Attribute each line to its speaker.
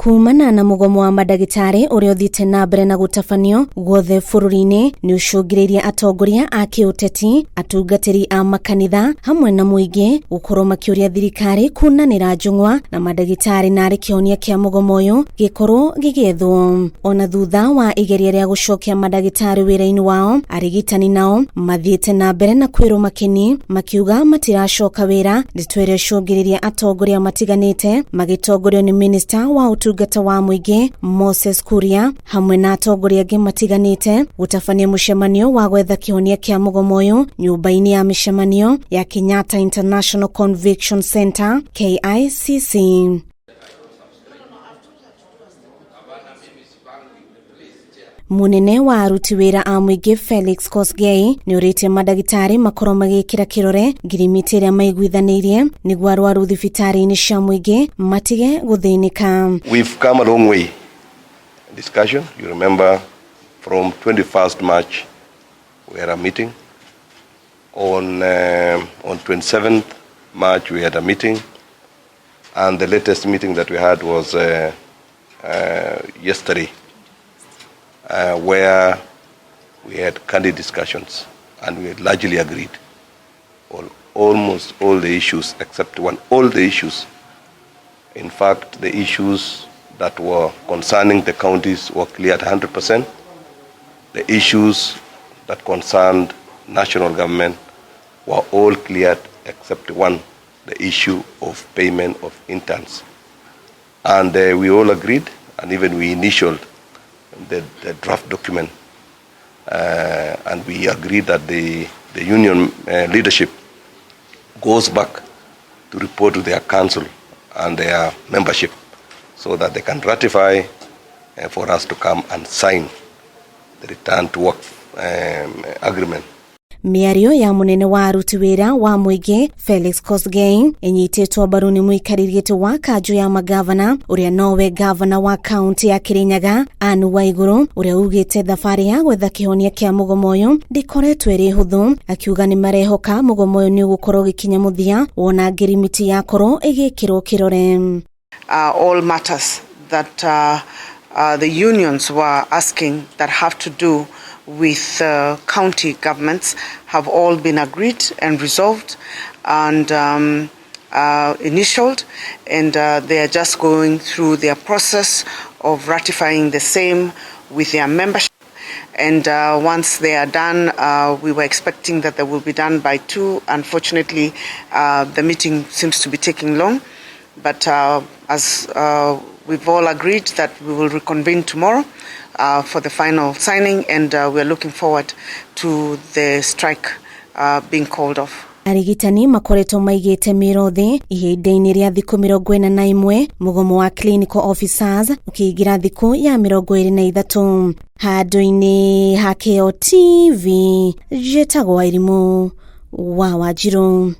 Speaker 1: Kumana na mugomo wa madagitari uria uthiite na mbere na gutafanio guothe bururi-ini ni ucungireirie atongoria a kiuteti, atungatiri a makanitha hamwe na muingi gukorwo makiuria thirikari kunanira njung'wa na madagitari na kĩhonia kia mugomo uyu gikorwo gigiethwo. Ona thutha wa igeria ria gucokia madagitari wira-ini wao, arigitani nao mathiite na mbere na kwirwo makini makiuga matiracoka wira ritwere ucungireirie atongoria matiganite magitongorio ni minister wa utungata wa muingi Moses Kuria hamwe na atongoria angi matiganite gutafania mucemanio wa gwetha kĩhonia kia mugomo uyu nyumba-ini ya micemanio ya Kenyatta International Convention Center KICC. Munene wa aruti wira a muingi Felix Kosgei ni urite madagitari makorwo magikira kirore ngirimiti iria maiguithanirie niguo arwaru thibitari-ini cia muingi matige guthinika.
Speaker 2: We've come a long way in discussion. You remember from 21st March we had a meeting. On 27th March we had a meeting, and the latest meeting that we had was yesterday. Where we had candid discussions and we had largely agreed on almost all the issues except one. All the issues, in fact, the issues that were concerning the counties were cleared 100%. The issues that concerned national government were all cleared except one, the issue of payment of interns. And we all agreed, and even we initialed the draft document, and we agreed that the union leadership goes back to report to their council and their membership so that they can ratify for us to come and sign the return to work agreement.
Speaker 1: Mĩarĩo ya munene wa aruti wira wa muingi Felix Kosgei inyitetwo mbaru ni muikarĩri wa kanjũ ya magavana uria nowe gavana wa kaunti ya Kirinyaga Anne Waiguru uria ugite thabari ya gwetha kĩhonia kia mugomo uyu ndikoretwo iri huthu, akiuga ni marehoka mugomo uyu ni ugukorwo gikinya muthia wona ngirimiti yakorwo igikirwo kirore.
Speaker 3: All matters that the unions were asking that have to do with county governments have all been agreed and resolved and initialed, and they are just going through their process of ratifying the same with their membership. And once they are done, we were expecting that they will be done by 2. Unfortunately, the meeting seems to be taking long, but as we've all agreed that we will reconvene tomorrow for the final signing, and we are looking forward to the strike being called off.
Speaker 1: Arigitani makoretwo maigite mĩro thi ihinda-ini ria thiku 41 mugomo wa clinical officers ukiingira thiku ya 23 handu-ini ha KO TV. Jetagwo Wairimu wa Wanjiru.